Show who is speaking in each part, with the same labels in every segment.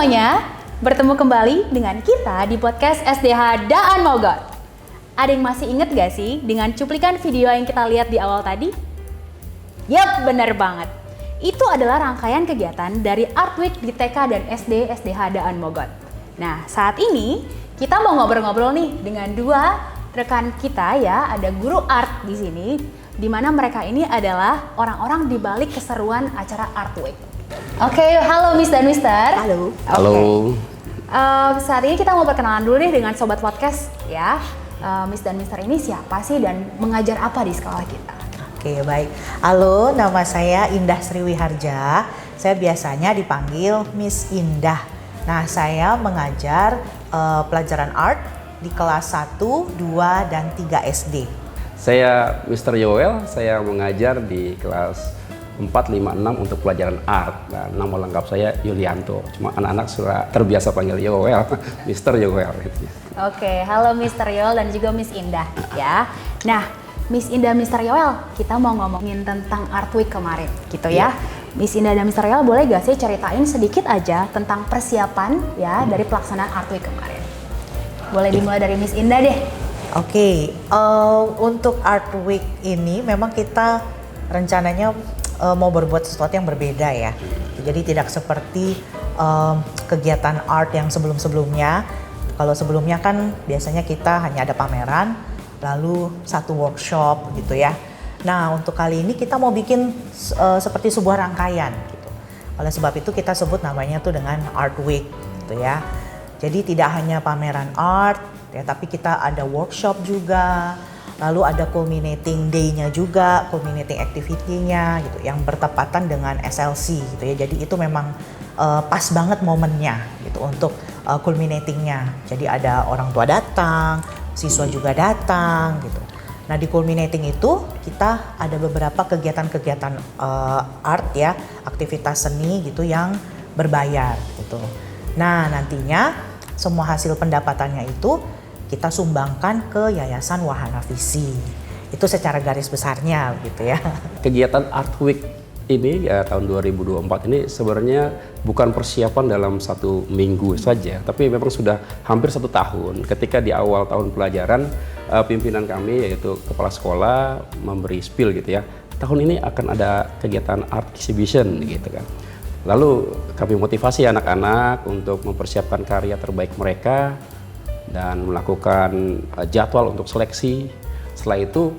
Speaker 1: semuanya, bertemu kembali dengan kita di podcast SDH Daan Mogot. Ada yang masih inget gak sih dengan cuplikan video yang kita lihat di awal tadi? Yap, bener banget. Itu adalah rangkaian kegiatan dari Art Week di TK dan SD SDH Daan Mogot. Nah, saat ini kita mau ngobrol-ngobrol nih dengan dua rekan kita ya, ada guru art di sini, di mana mereka ini adalah orang-orang di balik keseruan acara Art Week. Oke, halo Miss dan Mister.
Speaker 2: Halo.
Speaker 3: Halo.
Speaker 1: Saat ini kita mau perkenalan dulu nih dengan Sobat Podcast ya. Miss dan Mister ini siapa sih dan mengajar apa di sekolah kita?
Speaker 2: Oke, baik. Halo, nama saya Indah Sriwiharja. Saya biasanya dipanggil Miss Indah. Nah, saya mengajar pelajaran art di kelas 1, 2, dan 3 SD.
Speaker 3: Saya Mr. Yoel, saya mengajar di kelas 4, 5, 6 untuk pelajaran art. Nah, nama lengkap saya Yulianto. Cuma anak-anak sudah terbiasa panggil Yoel, Mr. Yoel gitu.
Speaker 1: Oke, halo Mr. Yoel dan juga Miss Indah ya. Nah, Miss Indah, Mr. Yoel, kita mau ngomongin tentang Art Week kemarin gitu ya. Miss Indah dan Mr. Yoel, boleh gak sih ceritain sedikit aja tentang persiapan ya dari pelaksanaan Art Week kemarin? Boleh dimulai dari Miss Indah deh.
Speaker 2: Oke, untuk Art Week ini memang kita rencananya mau berbuat sesuatu yang berbeda ya. Jadi tidak seperti kegiatan art yang sebelum-sebelumnya. Kalau sebelumnya kan biasanya kita hanya ada pameran, lalu satu workshop gitu ya. Nah, untuk kali ini kita mau bikin seperti sebuah rangkaian gitu. Oleh sebab itu kita sebut namanya tuh dengan Art Week gitu ya. Jadi tidak hanya pameran art ya, tapi kita ada workshop juga. Lalu ada culminating day-nya juga, culminating activity-nya gitu yang bertepatan dengan SLC gitu ya. Jadi itu memang pas banget momennya gitu untuk culminating-nya. Jadi ada orang tua datang, siswa juga datang gitu. Nah, di culminating itu kita ada beberapa kegiatan-kegiatan art ya, aktivitas seni gitu yang berbayar gitu. Nah, nantinya semua hasil pendapatannya itu kita sumbangkan ke Yayasan Wahana Visi. Itu secara garis besarnya gitu ya.
Speaker 3: Kegiatan Art Week ini ya, tahun 2024 ini sebenarnya bukan persiapan dalam satu minggu saja, tapi memang sudah hampir 1 tahun. Ketika di awal tahun pelajaran, pimpinan kami yaitu kepala sekolah memberi spill gitu ya. Tahun ini akan ada kegiatan art exhibition gitu kan. Lalu kami motivasi anak-anak untuk mempersiapkan karya terbaik mereka dan melakukan jadwal untuk seleksi. Setelah itu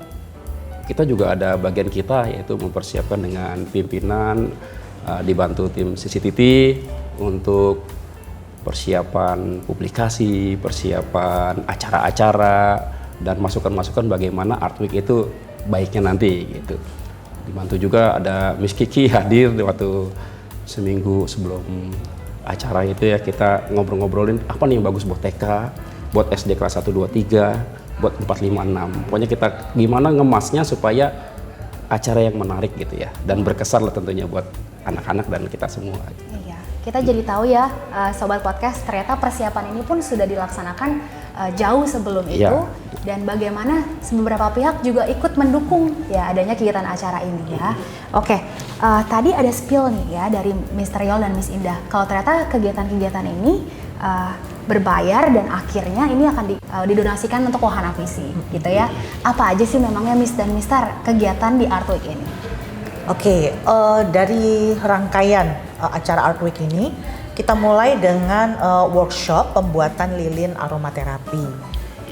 Speaker 3: kita juga ada bagian kita yaitu mempersiapkan dengan pimpinan dibantu tim CCTV untuk persiapan publikasi, persiapan acara-acara dan masukan-masukan bagaimana Art Week itu baiknya nanti gitu. Dibantu juga ada Miss Kiki hadir waktu seminggu sebelum acara itu ya, kita ngobrol-ngobrolin apa nih yang bagus buat TK, buat SD kelas 1, 2, 3, buat 4, 5, 6. Pokoknya kita gimana ngemasnya supaya acara yang menarik gitu ya. Dan berkesan lah tentunya buat anak-anak dan kita semua.
Speaker 1: Iya, kita jadi tahu ya Sobat Podcast, ternyata persiapan ini pun sudah dilaksanakan jauh sebelum itu.
Speaker 3: Ya.
Speaker 1: Dan bagaimana beberapa pihak juga ikut mendukung ya adanya kegiatan acara ini ya. Oke, tadi ada spill nih ya dari Mr. Yoel dan Miss Indah. Kalau ternyata kegiatan-kegiatan ini berbayar dan akhirnya ini akan didonasikan untuk Wahana Visi gitu ya. Apa aja sih memangnya Miss dan Mister kegiatan di Art Week ini?
Speaker 2: Oke, dari rangkaian acara Art Week ini kita mulai dengan workshop pembuatan lilin aromaterapi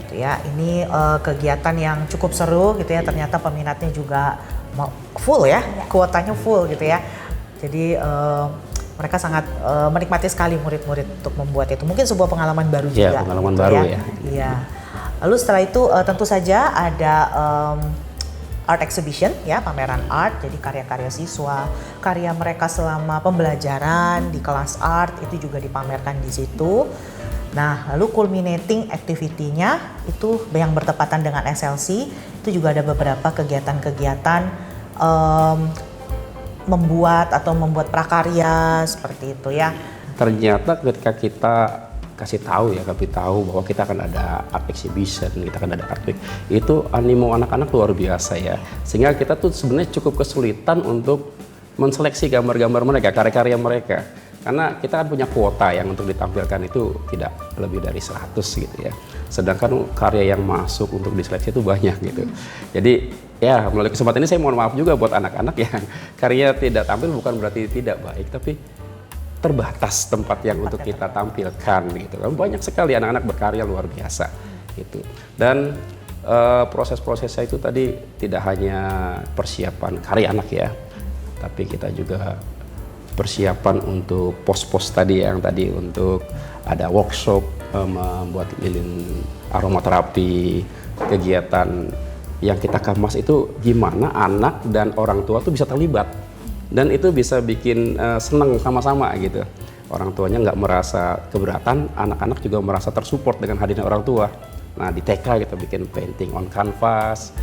Speaker 2: gitu ya. Ini kegiatan yang cukup seru gitu ya. Ternyata peminatnya juga full ya, kuotanya full gitu ya. Jadi mereka sangat menikmati sekali murid-murid untuk membuat itu. Mungkin sebuah pengalaman baru juga.
Speaker 3: Iya, pengalaman
Speaker 2: gitu
Speaker 3: baru ya.
Speaker 2: Iya. Lalu setelah itu tentu saja ada art exhibition ya, pameran art. Jadi karya-karya siswa, karya mereka selama pembelajaran di kelas art itu juga dipamerkan di situ. Nah, lalu culminating activity-nya itu yang bertepatan dengan SLC, itu juga ada beberapa kegiatan-kegiatan membuat prakarya seperti itu ya.
Speaker 3: Ternyata ketika kita kasih tahu bahwa kita akan ada art exhibition, kita akan ada art week, itu animo anak-anak luar biasa ya. Sehingga kita tuh sebenarnya cukup kesulitan untuk menseleksi gambar-gambar mereka, karya-karya mereka. Karena kita kan punya kuota yang untuk ditampilkan itu tidak lebih dari 100 gitu ya. Sedangkan karya yang masuk untuk diseleksi itu banyak gitu. Jadi ya melalui kesempatan ini saya mohon maaf juga buat anak-anak yang karya tidak tampil bukan berarti tidak baik, tapi terbatas tempat yang untuk kita tampilkan gitu. Banyak sekali anak-anak berkarya luar biasa gitu. Dan proses-prosesnya itu tadi tidak hanya persiapan karya anak ya, tapi kita juga persiapan untuk pos-pos tadi yang tadi untuk ada workshop membuat lilin aromaterapi, kegiatan yang kita kemas itu gimana anak dan orang tua tuh bisa terlibat dan itu bisa bikin senang sama-sama gitu. Orang tuanya nggak merasa keberatan, anak-anak juga merasa tersupport dengan hadirnya orang tua. Nah di TK kita bikin painting on canvas,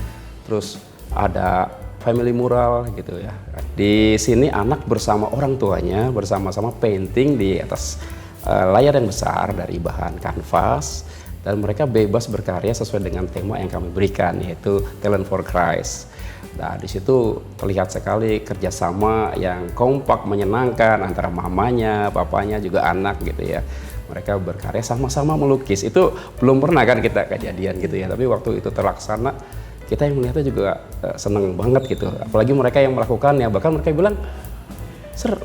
Speaker 3: terus ada family mural gitu ya. Di sini anak bersama orang tuanya bersama-sama painting di atas layar yang besar dari bahan kanvas dan mereka bebas berkarya sesuai dengan tema yang kami berikan yaitu Talent for Christ. Nah di situ terlihat sekali kerjasama yang kompak menyenangkan antara mamanya, papanya juga anak gitu ya. Mereka berkarya sama-sama melukis. Itu belum pernah kan kita kejadian gitu ya. Tapi waktu itu terlaksana kita yang melihatnya juga seneng banget gitu, apalagi mereka yang melakukannya, bahkan mereka bilang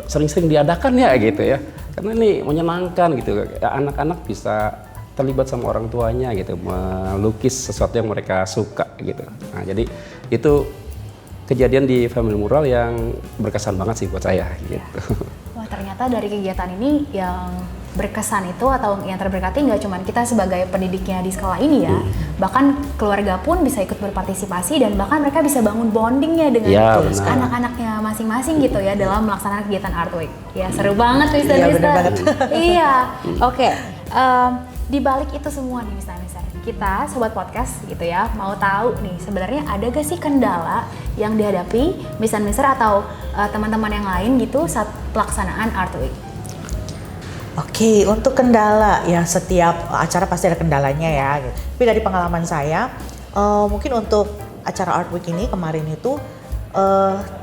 Speaker 3: sering-sering diadakan ya gitu ya, karena ini menyenangkan gitu, anak-anak bisa terlibat sama orang tuanya gitu, melukis sesuatu yang mereka suka gitu. Nah jadi itu kejadian di Family Mural yang berkesan banget sih buat saya gitu.
Speaker 1: Wah ternyata dari kegiatan ini yang berkesan itu atau yang terberkati nggak cuma kita sebagai pendidiknya di sekolah ini ya, bahkan keluarga pun bisa ikut berpartisipasi dan bahkan mereka bisa bangun bondingnya dengan anak-anaknya masing-masing gitu ya dalam melaksanakan kegiatan Art Week. Ya seru banget Mister.
Speaker 2: Iya benar banget.
Speaker 1: Iya, oke. Di balik itu semua nih Mister, kita sobat podcast gitu ya mau tahu nih sebenarnya ada gak sih kendala yang dihadapi Mister atau teman-teman yang lain gitu saat pelaksanaan Art Week?
Speaker 2: Oke, untuk kendala ya setiap acara pasti ada kendalanya ya. Gitu. Tapi dari pengalaman saya, mungkin untuk acara Art Week ini kemarin itu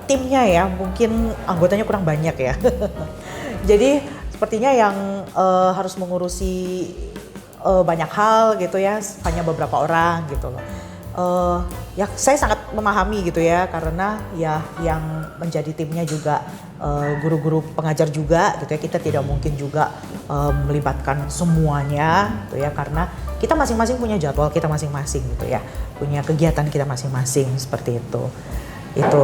Speaker 2: timnya ya mungkin anggotanya kurang banyak ya. Jadi sepertinya yang harus mengurusi banyak hal gitu ya, hanya beberapa orang gitu loh. Ya saya sangat memahami gitu ya karena ya yang menjadi timnya juga guru-guru pengajar juga gitu ya, kita tidak mungkin juga melibatkan semuanya gitu ya karena kita masing-masing punya jadwal kita masing-masing gitu ya, punya kegiatan kita masing-masing seperti itu.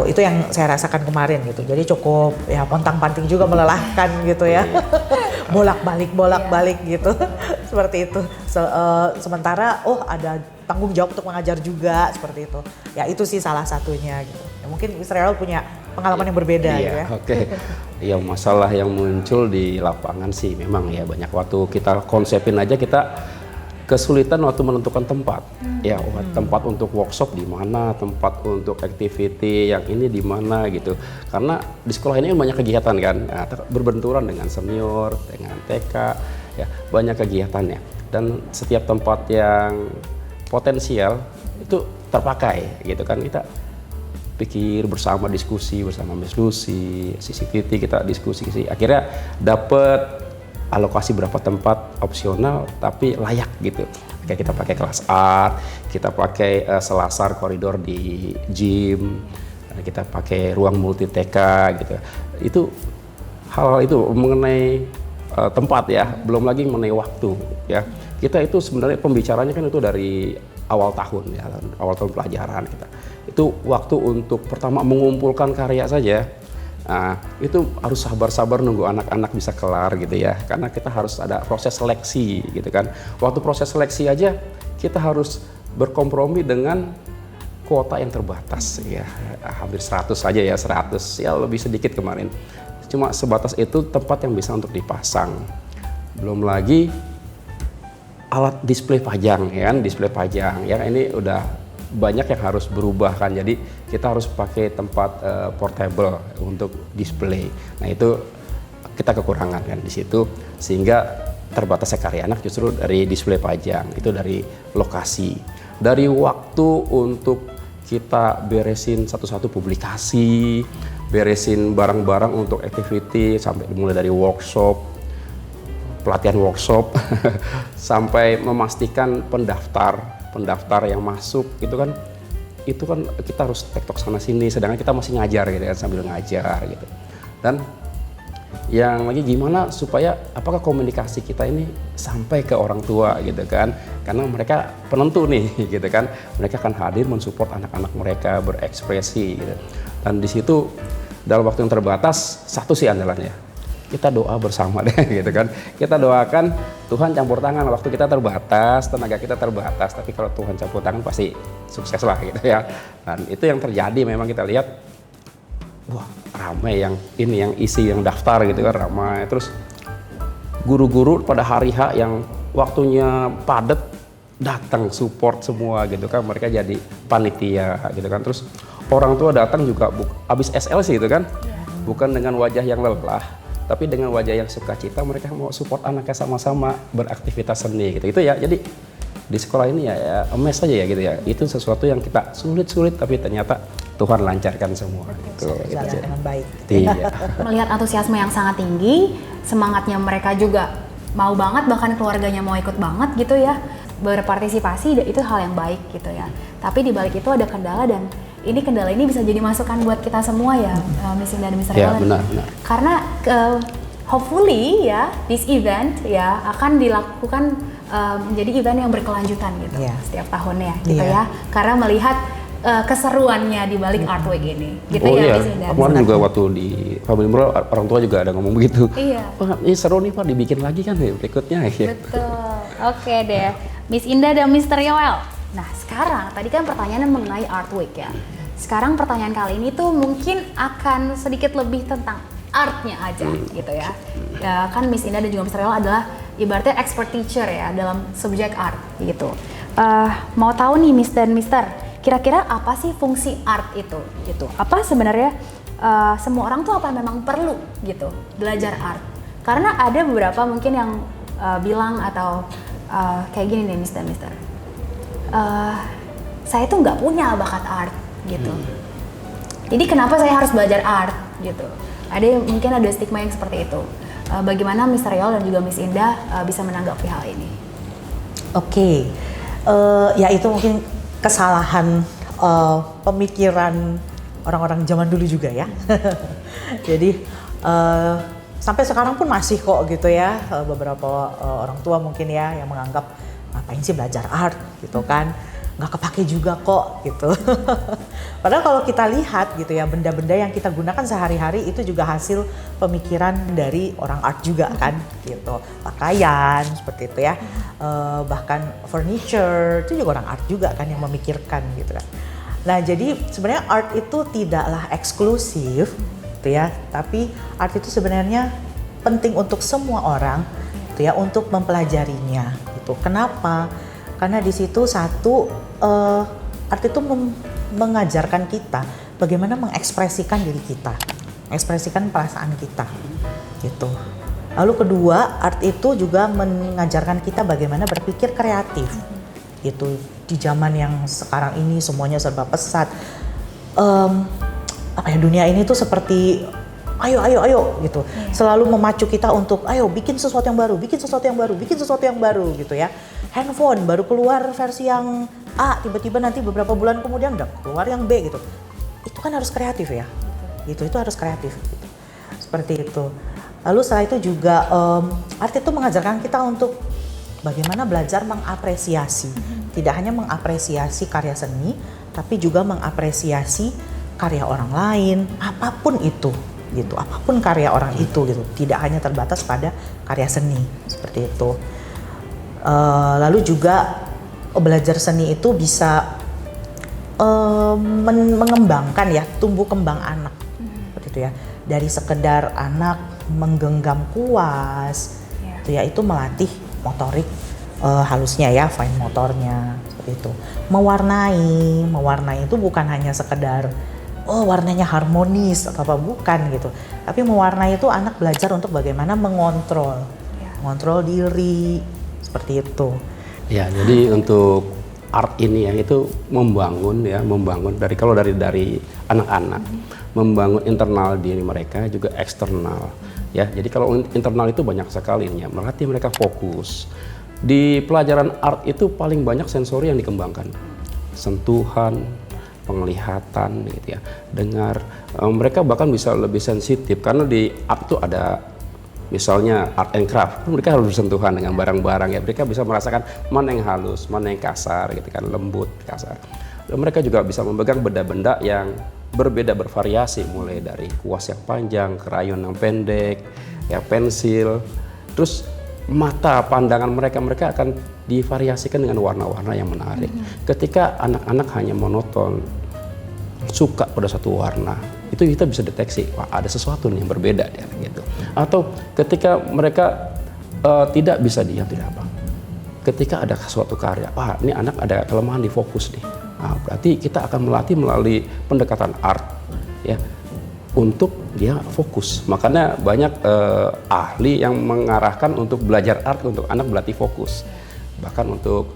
Speaker 2: Itu yang saya rasakan kemarin gitu, jadi cukup ya pontang-panting juga melelahkan gitu ya. bolak-balik gitu seperti itu. Sementara ada tanggung jawab untuk mengajar juga seperti itu ya, itu sih salah satunya gitu ya, mungkin Israel punya pengalaman yang berbeda gitu ya.
Speaker 3: Oke. Ya masalah yang muncul di lapangan sih memang ya banyak, waktu kita konsepin aja kita kesulitan waktu menentukan tempat. Ya, tempat untuk workshop di mana, tempat untuk activity yang ini di mana gitu. Karena di sekolah ini banyak kegiatan kan, nah, berbenturan dengan senior, dengan TK, ya banyak kegiatannya. Dan setiap tempat yang potensial itu terpakai gitu kan, kita pikir bersama, diskusi bersama Miss Lucy, Sisi Titi, kita diskusi sih. Akhirnya dapat alokasi berapa tempat opsional tapi layak gitu. Kayak kita pakai kelas art, kita pakai selasar koridor di gym, kita pakai ruang multi TK gitu. Itu hal itu mengenai tempat ya, belum lagi mengenai waktu ya. Kita itu sebenarnya pembicaranya kan itu dari awal tahun ya, awal tahun pelajaran kita. Itu waktu untuk pertama mengumpulkan karya saja. Nah, itu harus sabar-sabar nunggu anak-anak bisa kelar gitu ya, karena kita harus ada proses seleksi gitu kan. Waktu proses seleksi aja kita harus berkompromi dengan kuota yang terbatas ya, hampir 100 saja ya, 100 ya lebih sedikit kemarin. Cuma sebatas itu tempat yang bisa untuk dipasang. Belum lagi alat display pajang ya kan, display pajang ya ini udah banyak yang harus berubah kan, jadi kita harus pakai tempat portable untuk display. Nah itu kita kekurangan kan di situ, sehingga terbatasnya karya anak justru dari display pajang, itu dari lokasi, dari waktu untuk kita beresin satu-satu publikasi, beresin barang-barang untuk activity sampai mulai dari workshop, pelatihan workshop sampai memastikan pendaftar yang masuk itu kan kita harus tektok sana sini, sedangkan kita masih ngajar gitu kan, sambil ngajar gitu. Dan yang lagi gimana supaya apakah komunikasi kita ini sampai ke orang tua gitu kan, karena mereka penentu nih gitu kan, mereka akan hadir mensupport anak-anak mereka berekspresi gitu. Dan di situ dalam waktu yang terbatas satu sih andalannya, kita doa bersama deh gitu kan, kita doakan Tuhan campur tangan, waktu kita terbatas, tenaga kita terbatas, tapi kalau Tuhan campur tangan pasti sukses lah gitu ya. Dan itu yang terjadi, memang kita lihat wah ramai yang isi yang daftar gitu kan, ramai. Terus guru-guru pada hari H yang waktunya padat datang support semua gitu kan, mereka jadi panitia gitu kan. Terus orang tua datang juga abis SLC gitu kan, bukan dengan wajah yang lelah, tapi dengan wajah yang sukacita, mereka mau support anaknya sama-sama beraktivitas seni gitu. Itu ya, jadi di sekolah ini ya amazed aja ya gitu ya. Itu sesuatu yang kita sulit tapi ternyata Tuhan lancarkan semua gitu.
Speaker 2: Jalan dengan baik.
Speaker 3: Iya.
Speaker 1: Melihat antusiasme yang sangat tinggi, semangatnya mereka juga mau banget, bahkan keluarganya mau ikut banget gitu ya. Berpartisipasi itu hal yang baik gitu ya. Tapi di balik itu ada kendala, dan kendala ini bisa jadi masukan buat kita semua ya, Miss Indah dan Mr.
Speaker 3: Ya,
Speaker 1: Ellen.
Speaker 3: benar.
Speaker 1: Karena hopefully ya this event ya akan dilakukan menjadi event yang berkelanjutan gitu setiap tahunnya gitu ya. Karena melihat keseruannya di balik Art Week ini gitu ya. Miss Indah.
Speaker 3: Kemarin juga waktu di Family Mural, orang tua juga ada ngomong begitu.
Speaker 1: Iya.
Speaker 3: Wah, ini seru nih Pak, dibikin lagi kan ya berikutnya ya.
Speaker 1: Betul. Oke deh, Miss Indah dan Mr. Yoel. Nah sekarang tadi kan pertanyaannya mengenai Art Week ya. Sekarang pertanyaan kali ini tuh mungkin akan sedikit lebih tentang artnya aja gitu ya. Ya kan Miss Indah dan juga Mr. Yoel adalah ibaratnya expert teacher ya dalam subjek art gitu. Mau tahu nih Miss dan Mister, kira-kira apa sih fungsi art itu gitu? Apa sebenarnya semua orang tuh apa memang perlu gitu belajar art? Karena ada beberapa mungkin yang bilang atau kayak gini nih Miss dan Mister. Saya tuh nggak punya bakat art gitu. Jadi kenapa saya harus belajar art gitu? Mungkin ada stigma yang seperti itu. Bagaimana Mr. Yoel dan juga Miss Indah bisa menanggapi hal ini?
Speaker 2: Oke. Ya itu mungkin kesalahan pemikiran orang-orang zaman dulu juga ya. Jadi sampai sekarang pun masih kok gitu ya, beberapa orang tua mungkin ya yang menganggap ngapain sih belajar art gitu kan, nggak kepake juga kok gitu. Padahal kalau kita lihat gitu ya, benda-benda yang kita gunakan sehari-hari itu juga hasil pemikiran dari orang art juga kan gitu. Pakaian seperti itu ya, bahkan furniture itu juga orang art juga kan yang memikirkan gitu kan. Nah jadi sebenarnya art itu tidaklah eksklusif gitu ya, tapi art itu sebenarnya penting untuk semua orang gitu ya, untuk mempelajarinya gitu. Kenapa? Karena di situ satu, art itu mengajarkan kita bagaimana mengekspresikan diri kita, mengekspresikan perasaan kita gitu. Lalu kedua, art itu juga mengajarkan kita bagaimana berpikir kreatif gitu. Di zaman yang sekarang ini semuanya serba pesat, dunia ini tuh seperti ayo gitu, selalu memacu kita untuk ayo bikin sesuatu yang baru gitu ya. Handphone baru keluar versi yang A, tiba-tiba nanti beberapa bulan kemudian udah keluar yang B gitu. Itu kan harus kreatif ya, gitu. Itu harus kreatif gitu. Seperti itu. Lalu setelah itu juga art itu mengajarkan kita untuk bagaimana belajar mengapresiasi. Tidak hanya mengapresiasi karya seni, tapi juga mengapresiasi karya orang lain, apapun itu gitu. Apapun karya orang itu gitu. Tidak hanya terbatas pada karya seni, seperti itu. Lalu juga belajar seni itu bisa mengembangkan ya, tumbuh kembang anak seperti itu ya. Dari sekedar anak menggenggam kuas itu ya, itu melatih motorik halusnya ya, fine motornya seperti itu. Mewarnai itu bukan hanya sekedar warnanya harmonis atau apa, bukan gitu. Tapi mewarnai itu anak belajar untuk bagaimana mengontrol diri seperti itu.
Speaker 3: Ya, jadi untuk art ini ya itu membangun dari anak-anak, membangun internal diri mereka juga eksternal. Ya, jadi kalau internal itu banyak sekali ya, melatih mereka fokus. Di pelajaran art itu paling banyak sensori yang dikembangkan. Sentuhan, penglihatan gitu ya, dengar. Mereka bahkan bisa lebih sensitif karena di art itu ada misalnya art and craft, mereka harus bersentuhan dengan barang-barang ya, mereka bisa merasakan mana yang halus, mana yang kasar gitu kan, lembut, kasar. Dan mereka juga bisa memegang benda-benda yang berbeda, bervariasi, mulai dari kuas yang panjang, krayon yang pendek, ya pensil. Terus mata pandangan mereka akan divariasikan dengan warna-warna yang menarik. Ketika anak-anak hanya monoton, suka pada satu warna, itu kita bisa deteksi, wah ada sesuatu yang berbeda ya, gitu. Atau ketika mereka tidak bisa diam, tidak apa. Ketika ada suatu karya, wah ini anak ada kelemahan di fokus nih. Nah, berarti kita akan melatih melalui pendekatan art ya untuk dia fokus. Makanya banyak ahli yang mengarahkan untuk belajar art untuk anak berlatih fokus. Bahkan untuk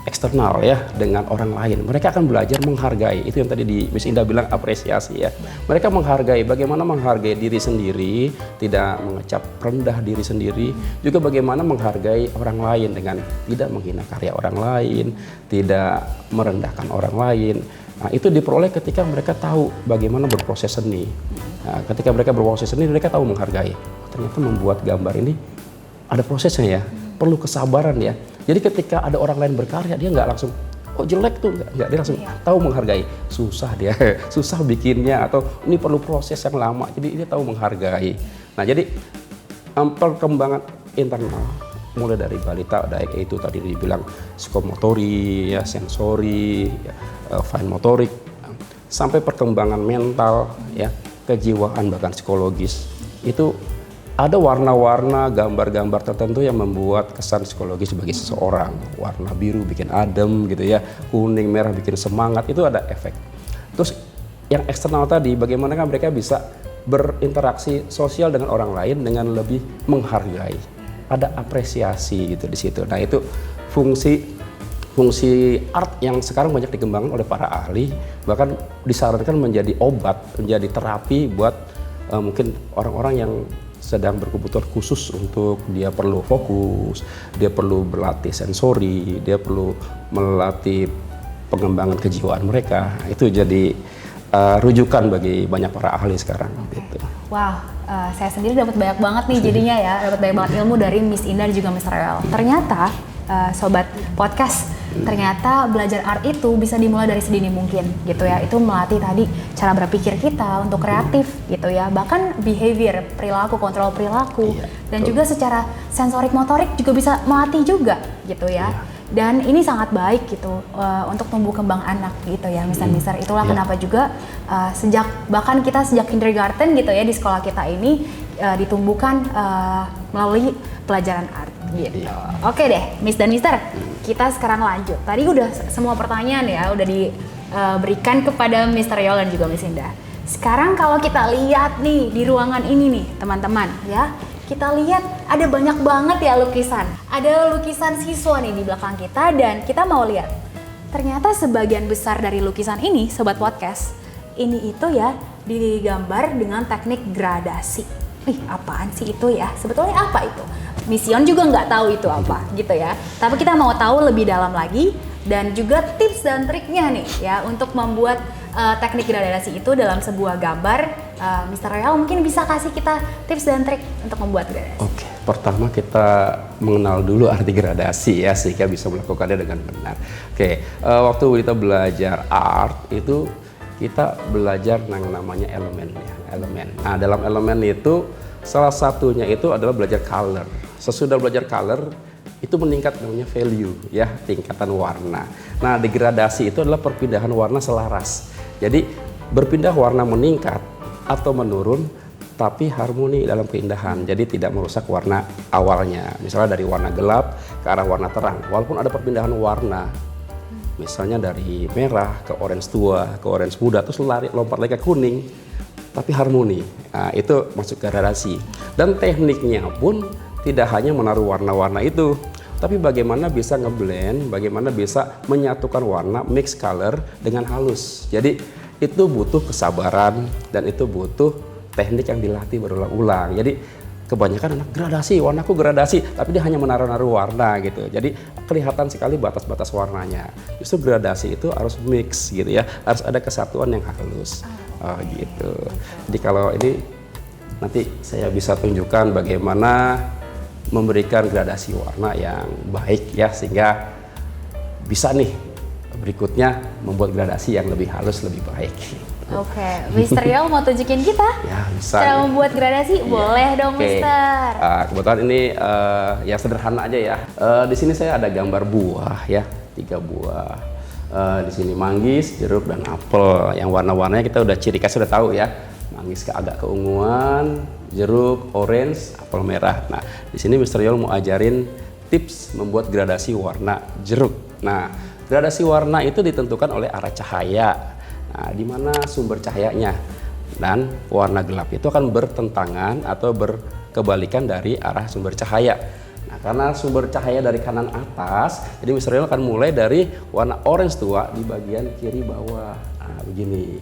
Speaker 3: eksternal ya, dengan orang lain. Mereka akan belajar menghargai. Itu yang tadi di Miss Indah bilang apresiasi ya. Mereka menghargai, bagaimana menghargai diri sendiri, tidak mengecap rendah diri sendiri, juga bagaimana menghargai orang lain dengan tidak menghina karya orang lain, tidak merendahkan orang lain. Nah, itu diperoleh ketika mereka tahu bagaimana berproses seni. Nah, ketika mereka berproses seni, mereka tahu menghargai. Ternyata membuat gambar ini ada prosesnya ya, perlu kesabaran ya. Jadi ketika ada orang lain berkarya, dia nggak langsung, oh jelek tuh, nggak, dia langsung tahu menghargai. Susah dia, susah bikinnya, atau ini perlu proses yang lama. Jadi dia tahu menghargai. Nah, jadi perkembangan internal mulai dari balita, baik itu tadi dibilang psikomotori, ya, sensori, ya, fine motorik, sampai perkembangan mental, ya, kejiwaan bahkan psikologis. Itu ada warna-warna, gambar-gambar tertentu yang membuat kesan psikologis bagi seseorang. Warna biru bikin adem gitu ya, kuning merah bikin semangat, itu ada efek. Terus yang eksternal tadi, bagaimana kan mereka bisa berinteraksi sosial dengan orang lain dengan lebih menghargai. Ada apresiasi gitu di situ. Nah, itu fungsi art yang sekarang banyak dikembangkan oleh para ahli, bahkan disarankan menjadi obat, menjadi terapi buat mungkin orang-orang yang sedang berkebutuhan khusus untuk dia perlu fokus, dia perlu berlatih sensori, dia perlu melatih pengembangan kejiwaan mereka. Itu jadi rujukan bagi banyak para ahli sekarang. Gitu.
Speaker 1: Wow, saya sendiri dapat banyak banget nih jadinya ya, dapat banyak banget ilmu dari Miss Indah dan juga Mr. Royal. Ternyata sobat podcast, ternyata belajar art itu bisa dimulai dari sedini mungkin gitu ya. Itu melatih tadi cara berpikir kita untuk kreatif gitu ya, bahkan behavior, perilaku, kontrol perilaku, dan juga secara sensorik motorik juga bisa melatih juga gitu ya. Dan ini sangat baik gitu untuk tumbuh kembang anak gitu ya, Mister. Itulah kenapa juga bahkan kita sejak kindergarten gitu ya di sekolah kita ini ditumbuhkan melalui pelajaran art gitu. Oke deh, Miss dan Mister, kita sekarang lanjut. Tadi udah semua pertanyaan ya udah diberikan kepada Mr. Royal dan juga Miss Indah. Sekarang kalau kita lihat nih di ruangan ini nih teman-teman ya, kita lihat ada banyak banget ya lukisan. Ada lukisan siswa nih di belakang kita dan kita mau lihat. Ternyata sebagian besar dari lukisan ini, sobat podcast, ini itu ya digambar dengan teknik gradasi. Apaan sih itu ya? Sebetulnya apa itu? Mission juga nggak tahu itu apa gitu ya. Tapi kita mau tahu lebih dalam lagi dan juga tips dan triknya nih ya untuk membuat teknik gradasi itu dalam sebuah gambar. Mr. Royal mungkin bisa kasih kita tips dan trik untuk membuat gradasi.
Speaker 3: Oke, pertama kita mengenal dulu arti gradasi ya sehingga bisa melakukannya dengan benar. Oke, waktu kita belajar art itu kita belajar yang namanya elemen ya, elemen. Nah, dalam elemen itu salah satunya itu adalah belajar color. Sesudah belajar color itu meningkat namanya value ya, tingkatan warna. Nah, degradasi itu adalah perpindahan warna selaras. Jadi berpindah warna meningkat atau menurun tapi harmoni dalam keindahan. Jadi tidak merusak warna awalnya. Misalnya dari warna gelap ke arah warna terang. Walaupun ada perpindahan warna. Misalnya dari merah ke orange tua, ke orange muda, terus lompat lagi ke kuning. Tapi harmoni. Nah, itu masuk gradasi. Dan tekniknya pun tidak hanya menaruh warna-warna itu, tapi bagaimana bisa ngeblend, bagaimana bisa menyatukan warna, mix color dengan halus. Jadi itu butuh kesabaran dan itu butuh teknik yang dilatih berulang-ulang. Jadi kebanyakan anak gradasi, warnaku gradasi, tapi dia hanya menaruh-naruh warna gitu. Jadi kelihatan sekali batas-batas warnanya. Justru gradasi itu harus mix gitu ya, harus ada kesatuan yang halus. Gitu. Jadi kalau ini nanti saya bisa tunjukkan bagaimana memberikan gradasi warna yang baik ya, sehingga bisa nih berikutnya membuat gradasi yang lebih halus, lebih baik.
Speaker 1: Oke, Mr. Yol mau tunjukin kita
Speaker 3: Ya, bisa.
Speaker 1: cara membuat gradasi? Boleh dong,
Speaker 3: Oke.
Speaker 1: Mister.
Speaker 3: Kebetulan ini yang sederhana aja ya. Di sini saya ada gambar buah ya, 3 buah. Di sini manggis, jeruk, dan apel. Yang warna-warnanya kita udah ciri khas, sudah tahu ya. Manggis agak keunguan, jeruk orange, apel merah. Nah, di sini Mr. Yol mau ajarin tips membuat gradasi warna jeruk. Nah, gradasi warna itu ditentukan oleh arah cahaya. Nah, di mana sumber cahayanya, dan warna gelap itu akan bertentangan atau berkebalikan dari arah sumber cahaya. Nah, karena sumber cahaya dari kanan atas, jadi Mr. Yol akan mulai dari warna orange tua di bagian kiri bawah. Nah, begini.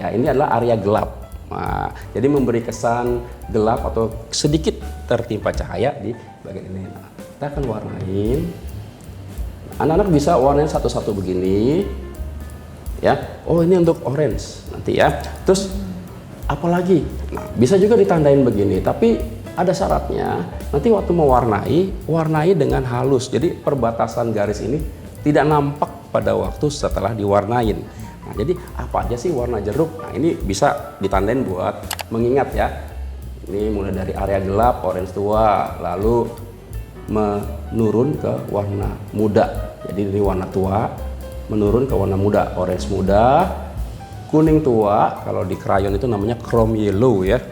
Speaker 3: Ya, ini adalah area gelap. Nah, jadi memberi kesan gelap atau sedikit tertimpa cahaya di bagian ini. Nah, kita akan warnain. Anak-anak bisa warnain satu-satu begini. Ya, oh ini untuk orange nanti ya. Terus apalagi? Nah, bisa juga ditandain begini, tapi ada syaratnya. Nanti waktu mewarnai, warnai dengan halus. Jadi perbatasan garis ini tidak nampak pada waktu setelah diwarnain. Nah, jadi apa aja sih warna jeruk? Nah, ini bisa ditandain buat mengingat ya. Ini mulai dari area gelap, orange tua, lalu menurun ke warna muda. Jadi ini warna tua, menurun ke warna muda, orange muda, kuning tua, kalau di krayon itu namanya chrome yellow ya.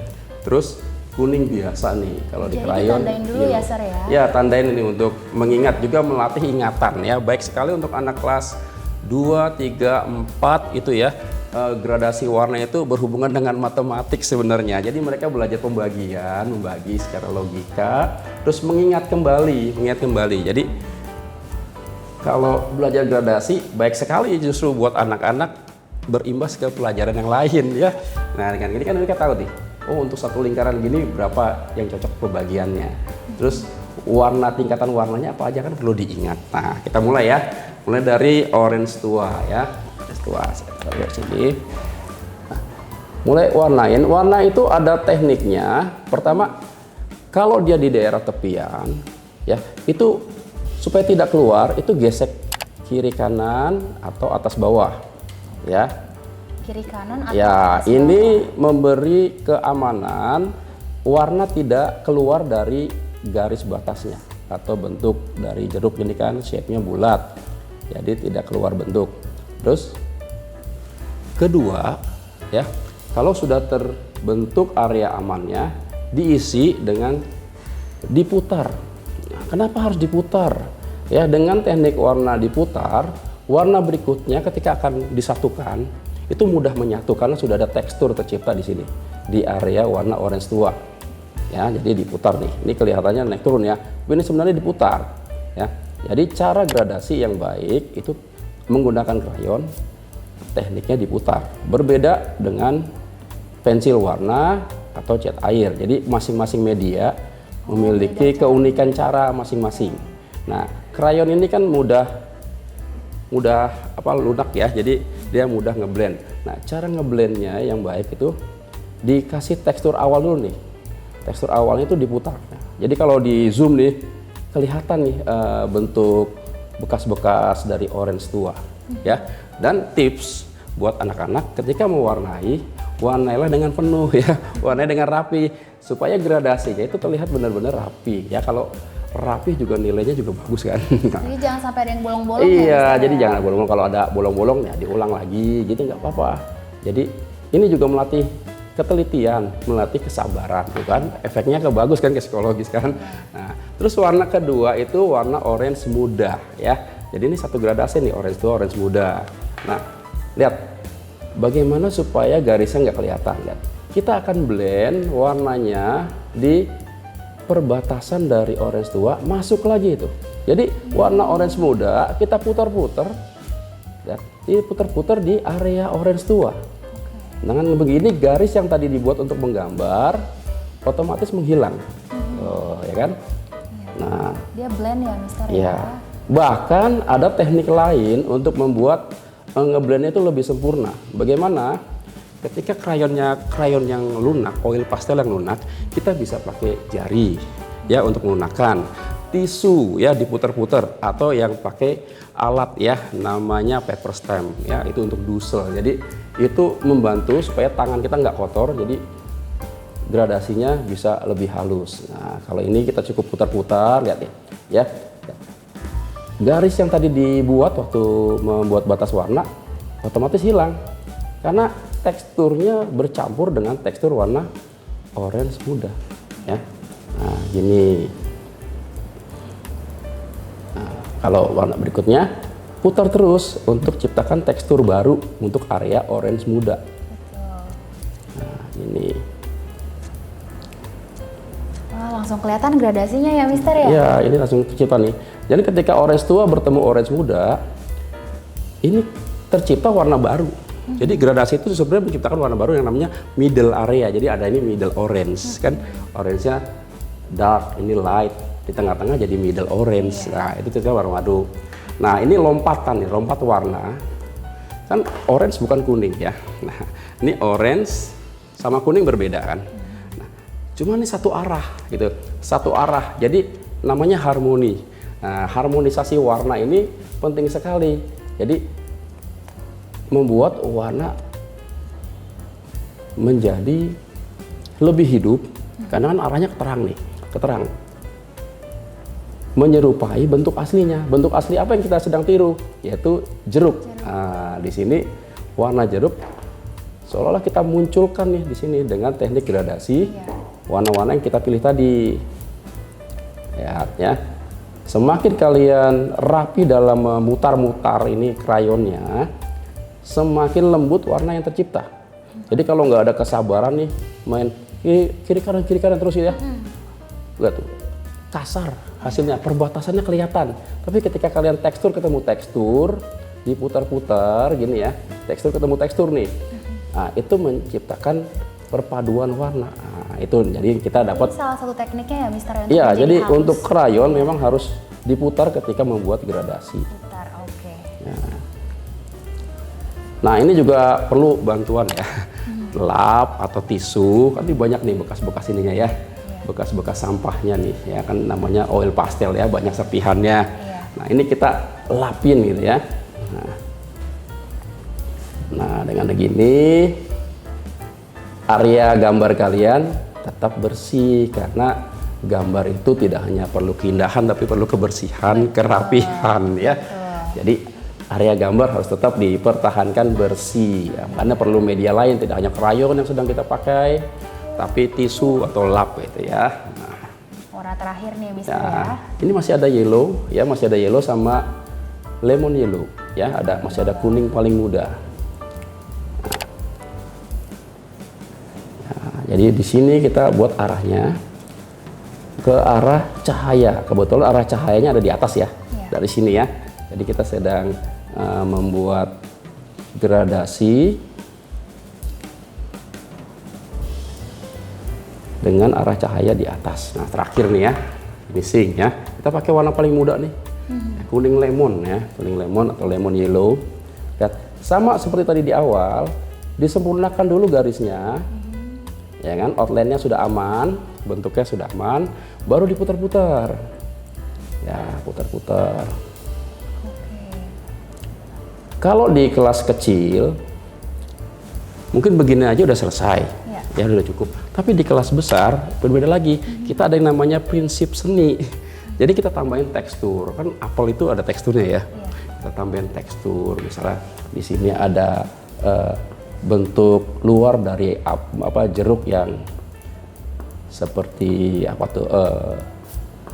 Speaker 3: Terus kuning biasa nih, kalau di krayon.
Speaker 1: Tandain dulu ya, Sir ya.
Speaker 3: Ya, tandain ini untuk mengingat, juga melatih ingatan ya. Baik sekali untuk anak kelas 2, 3, 4 itu ya. Gradasi warna itu berhubungan dengan matematik sebenarnya. Jadi mereka belajar pembagian, membagi secara logika, terus mengingat kembali. Jadi kalau belajar gradasi baik sekali justru buat anak-anak berimbas ke pelajaran yang lain ya. Nah, dengan ini kan mereka tahu nih, oh untuk satu lingkaran gini berapa yang cocok pembagiannya. Terus warna, tingkatan warnanya apa aja kan perlu diingat. Nah, kita mulai ya. Mulai dari orange tua ya. Orange tua, saya taruh di sini. Nah, mulai warnain. Warna itu ada tekniknya. Pertama, kalau dia di daerah tepian ya, itu supaya tidak keluar, itu gesek kiri kanan atau atas bawah ya.
Speaker 1: Kiri kanan atau
Speaker 3: Ya,
Speaker 1: atas
Speaker 3: ini memberi keamanan warna tidak keluar dari garis batasnya atau bentuk dari jeruk. Ini kan shape-nya bulat, jadi tidak keluar bentuk. Terus kedua ya, kalau sudah terbentuk area amannya, diisi dengan diputar. Kenapa harus diputar? Ya, dengan teknik warna diputar, warna berikutnya ketika akan disatukan itu mudah menyatu karena sudah ada tekstur tercipta di sini di area warna orange tua. Ya, jadi diputar nih. Ini kelihatannya naik turun ya. Ini sebenarnya diputar. Ya, jadi cara gradasi yang baik itu menggunakan krayon, tekniknya diputar. Berbeda dengan pensil warna atau cat air. Jadi masing-masing media memiliki keunikan cara masing-masing. Nah, krayon ini kan mudah lunak ya, jadi dia mudah ngeblend. Nah, cara ngeblendnya yang baik itu dikasih tekstur awal dulu nih. Tekstur awalnya itu diputar. Jadi kalau di zoom nih kelihatan nih bentuk bekas-bekas dari orange tua ya. Dan tips buat anak-anak ketika mewarnai, warnailah dengan penuh ya, warnai dengan rapi supaya gradasinya itu terlihat benar-benar rapi ya. Kalau rapi juga nilainya juga bagus kan.
Speaker 1: Jadi jangan sampai ada yang bolong-bolong.
Speaker 3: Iya,
Speaker 1: ya,
Speaker 3: jadi jangan bolong-bolong. Kalau ada bolong-bolong ya diulang lagi, gitu nggak apa-apa. Jadi ini juga melatih ketelitian, melatih kesabaran, bukan? Efeknya bagus kan, ke psikologis kan. Nah, terus warna kedua itu warna orange muda ya. Jadi ini satu gradasi nih, orange tua, orange muda. Nah, lihat bagaimana supaya garisnya nggak kelihatan kan. Kita akan blend warnanya di perbatasan dari orange tua masuk lagi itu. Jadi warna orange muda kita putar-putar ya, ini putar-putar di area orange tua. Dengan begini garis yang tadi dibuat untuk menggambar otomatis menghilang, ya kan? Nah,
Speaker 1: Dia blend ya, Mister
Speaker 3: ya.
Speaker 1: ya.
Speaker 3: Bahkan ada teknik lain untuk membuat ngeblendnya itu lebih sempurna. Bagaimana? Ketika krayon yang lunak, oil pastel yang lunak, kita bisa pakai jari ya untuk melunakkan. Tisu ya diputar-putar, atau yang pakai alat ya namanya paper stamp ya, itu untuk dusel. Jadi itu membantu supaya tangan kita nggak kotor, jadi gradasinya bisa lebih halus. Nah, kalau ini kita cukup putar-putar, lihat ya. Garis yang tadi dibuat waktu membuat batas warna otomatis hilang karena teksturnya bercampur dengan tekstur warna orange muda ya. Nah, gini. Nah, kalau warna berikutnya putar terus untuk ciptakan tekstur baru untuk area orange muda. Nah, ini.
Speaker 1: Wah, langsung kelihatan gradasinya ya, Mister ya.
Speaker 3: Ya, ini langsung tercipta nih. Jadi ketika orange tua bertemu orange muda, ini tercipta warna baru. Jadi gradasi itu sebenarnya menciptakan warna baru yang namanya middle area. Jadi ada ini middle orange, kan orange-nya dark, ini light, di tengah-tengah jadi middle orange. Nah, itu tercipta warna baru. Nah, ini lompatan nih, lompat warna. Kan orange bukan kuning ya. Nah, ini orange sama kuning berbeda kan. Nah, cuma ini satu arah gitu. Satu arah. Jadi namanya harmoni. Nah, harmonisasi warna ini penting sekali. Jadi membuat warna menjadi lebih hidup karena kan arahnya keterang nih, keterang. Menyerupai bentuk aslinya. Bentuk asli apa yang kita sedang tiru? Yaitu jeruk. Nah, di sini warna jeruk seolah-olah kita munculkan nih di sini dengan teknik gradasi warna-warna yang kita pilih tadi. Ya. Semakin kalian rapi dalam memutar-mutar ini krayonnya, semakin lembut warna yang tercipta. Jadi kalau nggak ada kesabaran nih, main kiri kanan terus ya, lihat tuh kasar hasilnya, perbatasannya kelihatan. Tapi ketika kalian tekstur ketemu tekstur, diputar-putar gini ya, tekstur ketemu tekstur nih, nah itu menciptakan perpaduan warna. Nah, itu jadi kita dapat
Speaker 1: salah satu tekniknya ya, Mister.
Speaker 3: Iya, jadi untuk krayon memang harus diputar ketika membuat gradasi.
Speaker 1: Putar, oke.
Speaker 3: Nah, ini juga perlu bantuan ya, lap atau tisu. Kan ini banyak nih bekas-bekas ininya ya, bekas-bekas sampahnya nih ya, kan namanya oil pastel ya, banyak serpihannya. Nah, ini kita lapin gitu ya. Nah, dengan begini area gambar kalian tetap bersih karena gambar itu tidak hanya perlu keindahan tapi perlu kebersihan, kerapihan ya. Jadi area gambar harus tetap dipertahankan bersih ya. Karena perlu media lain, tidak hanya krayon yang sedang kita pakai, tapi tisu atau lap itu ya. Nah,
Speaker 1: warna terakhir nih Mister ya.
Speaker 3: Ini masih ada yellow ya, masih ada yellow sama lemon yellow ya, masih ada kuning paling muda. Jadi di sini kita buat arahnya ke arah cahaya. Kebetulan arah cahayanya ada di atas ya, dari sini ya. Jadi kita sedang membuat gradasi dengan arah cahaya di atas. Nah, terakhir nih ya, finishing ya. Kita pakai warna paling muda nih, kuning lemon ya, kuning lemon atau lemon yellow. Lihat, sama seperti tadi di awal, disempurnakan dulu garisnya. Ya kan, outline-nya sudah aman, bentuknya sudah aman, baru diputar-putar. Ya, putar-putar. Kalau di kelas kecil, mungkin begini aja udah selesai, ya udah cukup. Tapi di kelas besar berbeda lagi. Kita ada yang namanya prinsip seni. Jadi kita tambahin tekstur, kan apel itu ada teksturnya ya. Kita tambahin tekstur, misalnya di sini ada bentuk luar dari jeruk yang seperti apa tuh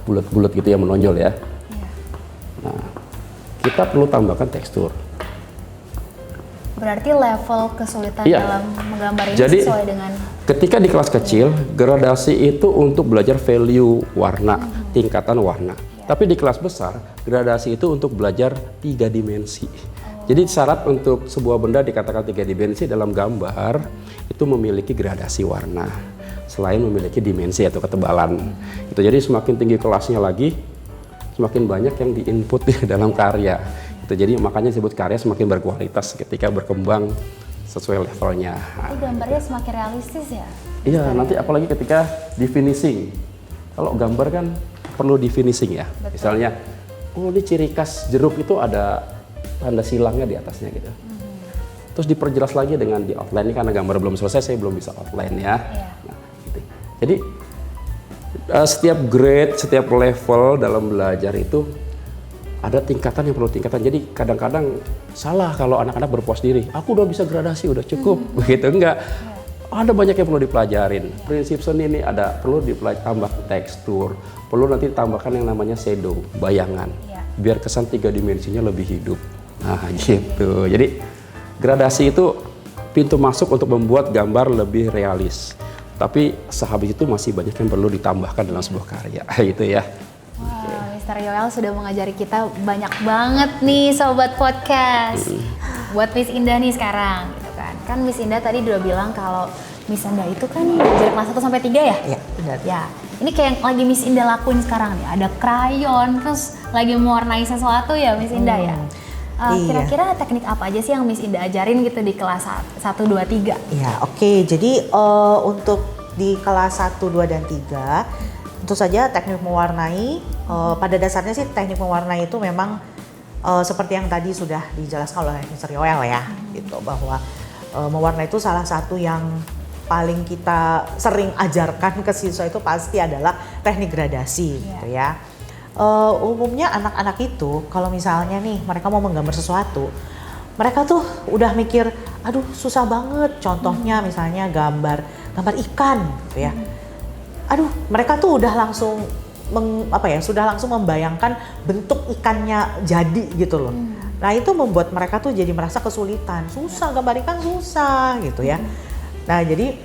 Speaker 3: bulat-bulat gitu yang menonjol ya. Nah, kita perlu tambahkan tekstur.
Speaker 1: Berarti level kesulitan dalam menggambar ini
Speaker 3: jadi,
Speaker 1: sesuai dengan
Speaker 3: ketika di kelas kecil gradasi itu untuk belajar value warna, tingkatan warna. Tapi di kelas besar gradasi itu untuk belajar 3 dimensi. Jadi syarat untuk sebuah benda dikatakan 3 dimensi dalam gambar itu memiliki gradasi warna selain memiliki dimensi atau ketebalan. Itu jadi semakin tinggi kelasnya lagi, semakin banyak yang diinput di dalam karya. Itu jadi makanya disebut karya semakin berkualitas ketika berkembang sesuai levelnya.
Speaker 1: Jadi gambarnya semakin realistis ya?
Speaker 3: Iya, nanti apalagi ketika di finishing. Kalau gambar kan perlu di finishing ya.
Speaker 1: Betul.
Speaker 3: Misalnya, oh ini ciri khas jeruk itu ada tanda silangnya di atasnya gitu. Terus diperjelas lagi dengan di outline. Ini karena gambar belum selesai, saya belum bisa outline ya.
Speaker 1: Iya.
Speaker 3: Nah, gitu. Jadi setiap grade, setiap level dalam belajar itu ada tingkatan yang perlu tingkatan. Jadi kadang-kadang salah kalau anak-anak berpuas diri. Aku udah bisa gradasi, udah cukup. Begitu enggak. Ada banyak yang perlu dipelajarin. Prinsip seni ini ada perlu ditambah tekstur, perlu nanti tambahkan yang namanya shadow, bayangan. Biar kesan 3 dimensinya lebih hidup. Nah, gitu. Jadi gradasi itu pintu masuk untuk membuat gambar lebih realis. Tapi sehabis itu masih banyak yang perlu ditambahkan dalam sebuah karya. Gitu ya.
Speaker 1: Wow, Mr. Yoel sudah mengajari kita banyak banget nih Sobat Podcast. Buat Miss Indah nih sekarang gitu kan. Kan Miss Indah tadi udah bilang kalau Miss Indah itu kan dari kelas 1 sampai 3 ya?
Speaker 2: Iya, benar.
Speaker 1: Ya, ini kayak yang lagi Miss Indah lakuin sekarang nih. Ada krayon, terus lagi mewarnai sesuatu ya Miss Indah ya?
Speaker 2: Iya.
Speaker 1: Kira-kira teknik apa aja sih yang Miss Indah ajarin gitu di kelas 1, 2, 3?
Speaker 2: Iya, oke. Jadi untuk di kelas 1, 2, dan 3 tentu saja teknik mewarnai, pada dasarnya sih teknik mewarnai itu memang seperti yang tadi sudah dijelaskan oleh Mr. Yoel ya, gitu, bahwa mewarnai itu salah satu yang paling kita sering ajarkan ke siswa itu pasti adalah teknik gradasi, gitu ya. Umumnya anak-anak itu kalau misalnya nih mereka mau menggambar sesuatu, mereka tuh udah mikir, aduh susah banget. Contohnya misalnya gambar ikan, gitu ya. Aduh, mereka tuh udah langsung sudah langsung membayangkan bentuk ikannya jadi gitu loh. Nah itu membuat mereka tuh jadi merasa kesulitan, susah gambar ikan susah gitu ya. Nah jadi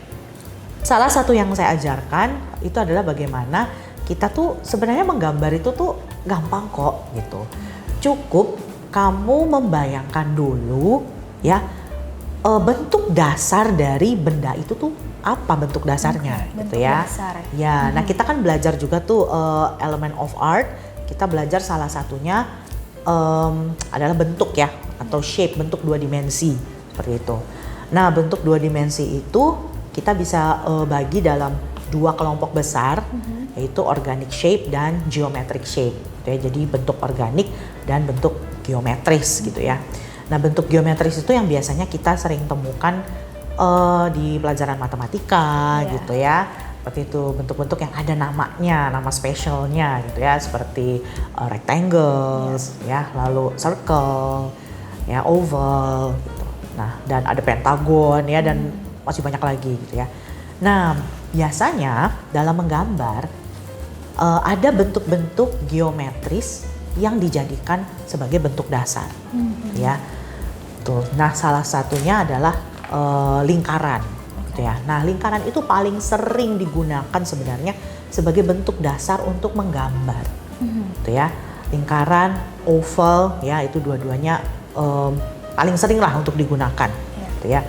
Speaker 2: salah satu yang saya ajarkan itu adalah bagaimana kita tuh sebenarnya menggambar itu tuh gampang kok gitu. Cukup kamu membayangkan dulu ya bentuk dasar dari benda itu tuh apa bentuk dasarnya gitu ya.
Speaker 1: Dasar.
Speaker 2: Ya, nah kita kan belajar juga tuh element of art. Kita belajar salah satunya adalah bentuk ya atau shape, bentuk 2 dimensi seperti itu. Nah, bentuk 2 dimensi itu kita bisa bagi dalam 2 kelompok besar, yaitu organic shape dan geometric shape. Gitu ya. Jadi bentuk organik dan bentuk geometris gitu ya. Nah, bentuk geometris itu yang biasanya kita sering temukan di pelajaran matematika gitu ya. Seperti itu, bentuk-bentuk yang ada namanya, nama spesialnya gitu ya, seperti rectangles ya, lalu circle ya, oval gitu. Nah, dan ada pentagon ya, dan masih banyak lagi gitu ya. Nah, biasanya dalam menggambar ada bentuk-bentuk geometris yang dijadikan sebagai bentuk dasar ya. Tuh. Nah, salah satunya adalah lingkaran gitu ya. Nah, lingkaran itu paling sering digunakan sebenarnya sebagai bentuk dasar untuk menggambar gitu ya. Lingkaran, oval ya, itu dua-duanya paling sering lah untuk digunakan gitu ya.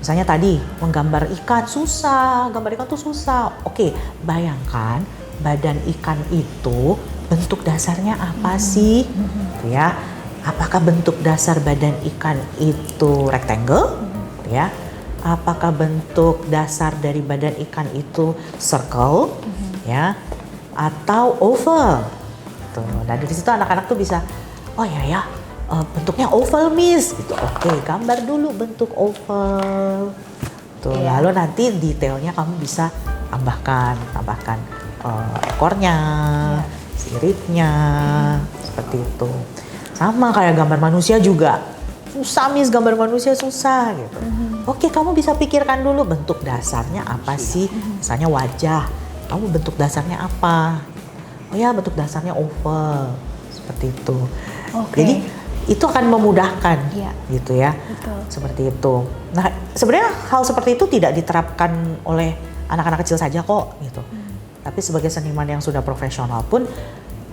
Speaker 2: Misalnya tadi menggambar ikan susah, gambar ikan tuh susah. Oke, bayangkan badan ikan itu bentuk dasarnya apa sih gitu ya. Apakah bentuk dasar badan ikan itu rectangle? Ya, apakah bentuk dasar dari badan ikan itu circle, ya, atau oval? Tuh, nah dari situ anak-anak tuh bisa, oh ya, bentuknya oval miss, gitu. Oke, gambar dulu bentuk oval. Tuh, lalu nanti detailnya kamu bisa tambahkan ekornya, siripnya, seperti itu. Sama kayak gambar manusia juga. Susah miss, gambar manusia susah gitu. Oke, kamu bisa pikirkan dulu bentuk dasarnya apa sih. Misalnya wajah, kamu bentuk dasarnya apa? Oh ya, bentuk dasarnya oval, seperti itu. Jadi itu akan memudahkan gitu ya.
Speaker 1: Betul.
Speaker 2: Seperti itu. Nah, sebenarnya hal seperti itu tidak diterapkan oleh anak-anak kecil saja kok gitu. Tapi sebagai seniman yang sudah profesional pun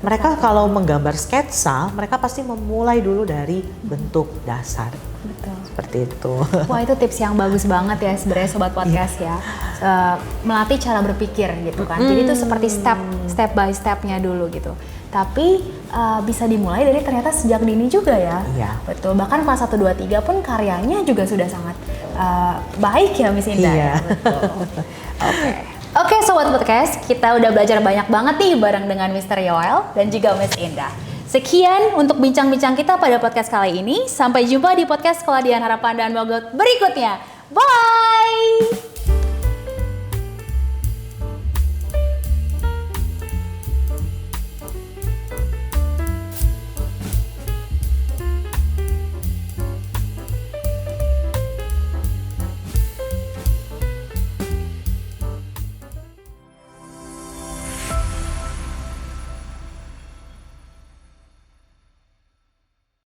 Speaker 2: Mereka kalau menggambar sketsa, mereka pasti memulai dulu dari bentuk dasar.
Speaker 1: Betul.
Speaker 2: Seperti itu.
Speaker 1: Wah, itu tips yang bagus banget ya sebenarnya Sobat Podcast ya. Melatih cara berpikir gitu kan. Jadi itu seperti step by stepnya dulu gitu. Tapi bisa dimulai dari ternyata sejak dini juga ya.
Speaker 2: Iya.
Speaker 1: Betul. Bahkan kelas 1, 2, 3 pun karyanya juga sudah sangat baik ya Miss Indah.
Speaker 2: Iya.
Speaker 1: Ya? Betul. Oke Sobat Podcast, kita udah belajar banyak banget nih bareng dengan Mr. Yoel dan juga Miss Indah. Sekian untuk bincang-bincang kita pada podcast kali ini. Sampai jumpa di podcast Keladian Harapan dan Mogot berikutnya. Bye!